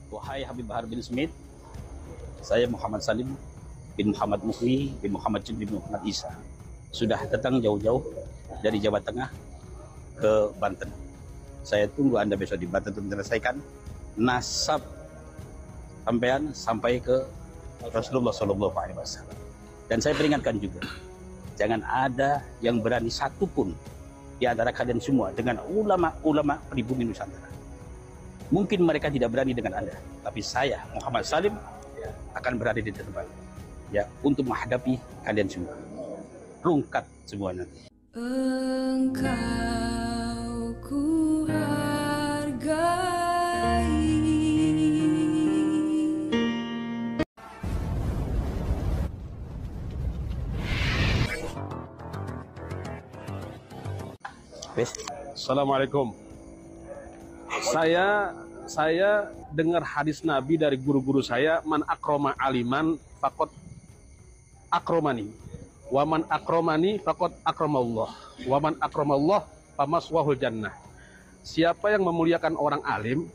Wahai Habib Bahar bin Smith, saya Muhammad Salim bin Muhammad Muhni bin Muhammad Jin bin Muhammad Isa sudah datang jauh-jauh dari Jawa Tengah ke Banten. Saya tunggu Anda besok di Banten untuk menyelesaikan nasab sampean sampai ke Rasulullah SAW. Dan saya peringatkan juga, jangan ada yang berani satupun di antara kalian semua dengan ulama-ulama pribumi Nusantara. Mungkin mereka tidak berani dengan Anda, tapi saya Muhammad Salim akan berada di depan ya untuk menghadapi kalian semua. Rungkat semua nanti. Engkau ku hargai. Assalamualaikum. Saya dengar hadis Nabi dari guru-guru saya, man akroma aliman fakot akromani, waman akromani fakot akramallah, waman akramallah famaswahul jannah. Siapa yang memuliakan orang alim,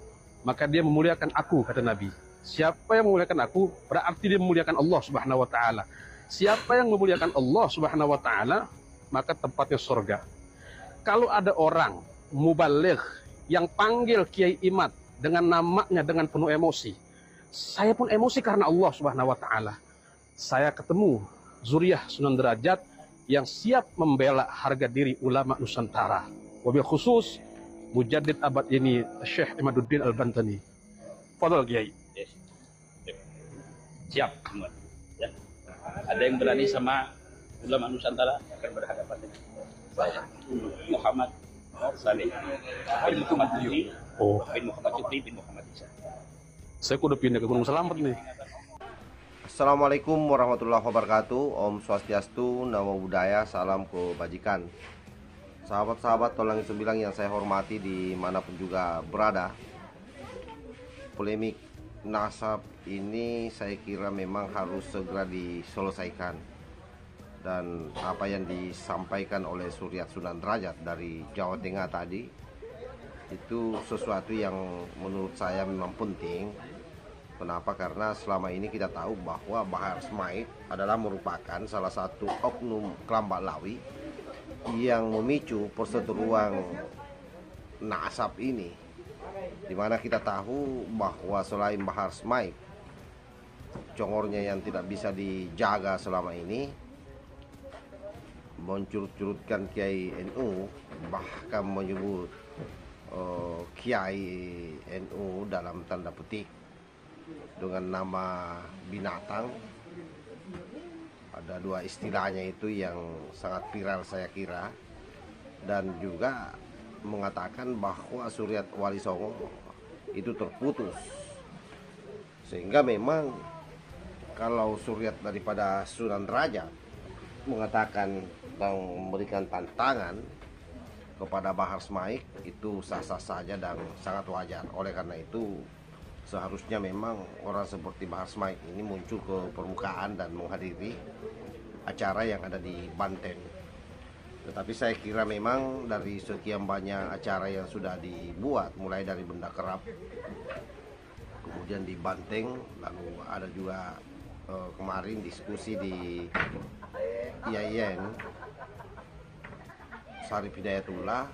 maka dia memuliakan aku, kata Nabi. Siapa yang memuliakan aku, berarti dia memuliakan Allah Subhanahu wa taala. Siapa yang memuliakan Allah Subhanahu wa taala, maka tempatnya surga. Kalau ada orang mubaligh yang panggil Kiai Imad dengan namanya dengan penuh emosi, saya pun emosi karena Allah Subhanahu wa taala. Saya ketemu zuriyah Sunan Derajat yang siap membela harga diri ulama Nusantara. Wabil khusus mujaddid abad ini Syekh Imaduddin Al-Bantani. Fadhal Kiai. Siap semua. Ya. Ada yang berani sama ulama Nusantara akan berhadapan dengan saya Muhammad Salim bin Muhammad Muhni bin Muhammad Jin bin Muhammad Isa. Saya kudu pindah ke Gunung Selamat nih. Assalamualaikum warahmatullahi wabarakatuh. Om Swastiastu, Namo Buddhaya, salam kebajikan. Sahabat-sahabat Tolang Sembilang yang saya hormati dimanapun juga berada, polemik nasab ini saya kira memang harus segera diselesaikan. Dan apa yang disampaikan oleh Suryat Sunan Derajat dari Jawa Tengah tadi, itu sesuatu yang menurut saya memang penting. Kenapa? Karena selama ini kita tahu bahwa Bahar Smait adalah merupakan salah satu oknum Kelambak Lawi yang memicu perseteruan nasab ini, dimana kita tahu bahwa selain Bahar Smait, congornya yang tidak bisa dijaga selama ini, mencurut-curutkan Kiai NU, bahkan menyebut Kiai NU dalam tanda petik dengan nama binatang. Ada dua istilahnya itu yang sangat viral saya kira, dan juga mengatakan bahwa Suryat Wali Songo itu terputus, sehingga memang kalau Suryat daripada Sunan Derajat mengatakan dan memberikan tantangan kepada Bahar Smait, itu sah-sah saja dan sangat wajar. Oleh karena itu seharusnya memang orang seperti Bahar Smait ini muncul ke permukaan dan menghadiri acara yang ada di Banten. Tetapi saya kira memang dari sekian banyak acara yang sudah dibuat, mulai dari Benda Kerap, kemudian di Banteng, lalu ada juga kemarin diskusi di IAIN Syarif Hidayatullah,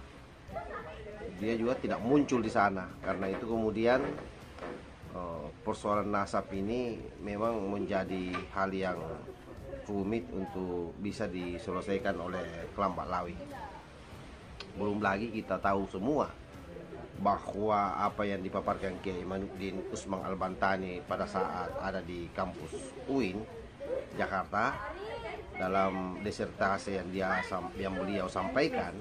dia juga tidak muncul di sana. Karena itu kemudian persoalan nasab ini memang menjadi hal yang rumit untuk bisa diselesaikan oleh Kelambak Lawi. Belum lagi kita tahu semua bahwa apa yang dipaparkan Kiai Imaduddin Usman Al-Bantani pada saat ada di kampus UIN Jakarta, dalam disertasi yang beliau sampaikan,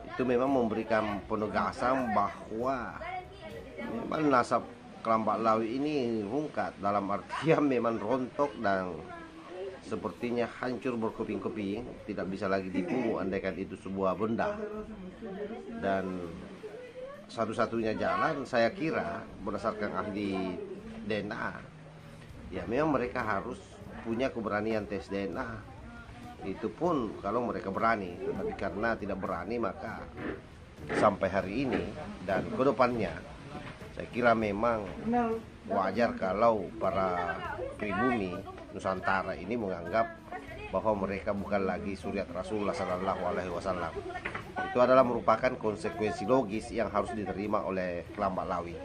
itu memang memberikan penegasan bahwa memang nasab Kelambak Lawi ini rungkat, dalam artian memang rontok dan sepertinya hancur berkeping-keping, tidak bisa lagi dipungut andaikan itu sebuah benda. Dan satu-satunya jalan saya kira berdasarkan ahli DNA, ya memang mereka harus punya keberanian tes DNA. Itu pun kalau mereka berani, tetapi karena tidak berani maka sampai hari ini dan kedepannya saya kira memang wajar kalau para pribumi Nusantara ini menganggap bahwa mereka bukan lagi suriat Rasulullah Sallallahu Alaihi Wasallam. Itu adalah merupakan konsekuensi logis yang harus diterima oleh kelompok Lawi.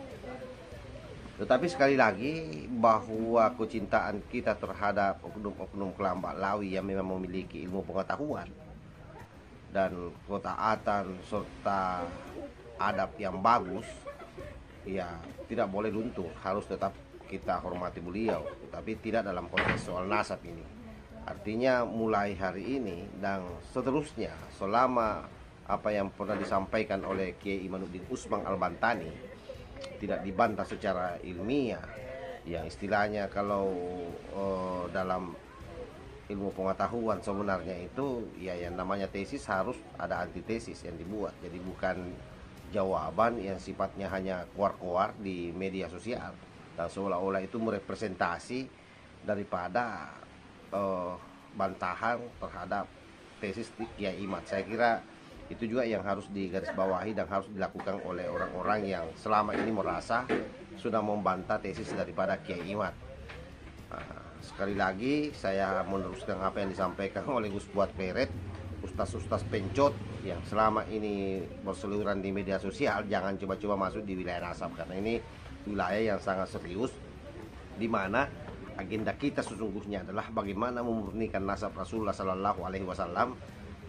Tetapi sekali lagi bahwa kecintaan kita terhadap oknum-oknum kelompok Lawi yang memang memiliki ilmu pengetahuan dan ketaatan serta adab yang bagus, ya tidak boleh luntur, harus tetap kita hormati beliau, tapi tidak dalam konteks soal nasab ini. Artinya mulai hari ini dan seterusnya selama apa yang pernah disampaikan oleh Kiai Imanuddin Usman Al-Bantani tidak dibantah secara ilmiah, yang istilahnya kalau dalam ilmu pengetahuan sebenarnya itu ya yang namanya tesis harus ada antitesis yang dibuat, jadi bukan jawaban yang sifatnya hanya keluar-keluar di media sosial dan seolah-olah itu merepresentasi daripada bantahan terhadap tesis Kiai Imad. Saya kira itu juga yang harus digarisbawahi dan harus dilakukan oleh orang-orang yang selama ini merasa sudah membantah tesis daripada Kiai Imad. Sekali lagi saya meneruskan apa yang disampaikan oleh Gus Buat Peret, ustaz-ustaz pencot yang selama ini berseliweran di media sosial. Jangan coba-coba masuk di wilayah nasab, karena ini wilayah yang sangat serius, di mana agenda kita sesungguhnya adalah bagaimana memurnikan nasab Rasulullah Sallallahu Alaihi Wasallam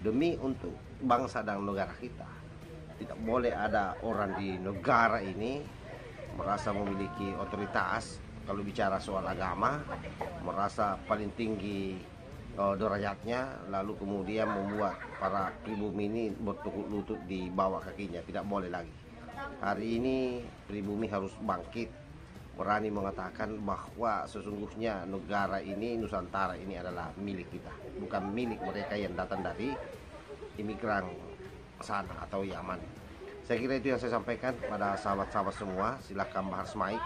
demi untuk bangsa dan negara kita. Tidak boleh ada orang di negara ini merasa memiliki otoritas kalau bicara soal agama, merasa paling tinggi derajatnya, lalu kemudian membuat para pribumi ini bertukuk lutut di bawah kakinya. Tidak boleh lagi. Hari ini pribumi harus bangkit, berani mengatakan bahwa sesungguhnya negara ini, Nusantara ini adalah milik kita, bukan milik mereka yang datang dari imigran sana atau Yaman. Saya kira itu yang saya sampaikan pada sahabat-sahabat semua. Silakan bahas mic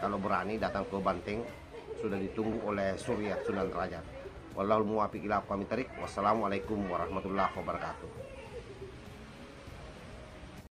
kalau berani datang ke Banteng, sudah ditunggu oleh Suryat Sunan Derajat. Wallahul muwaffiq ila aqwamit thariq. Wassalamualaikum warahmatullahi wabarakatuh.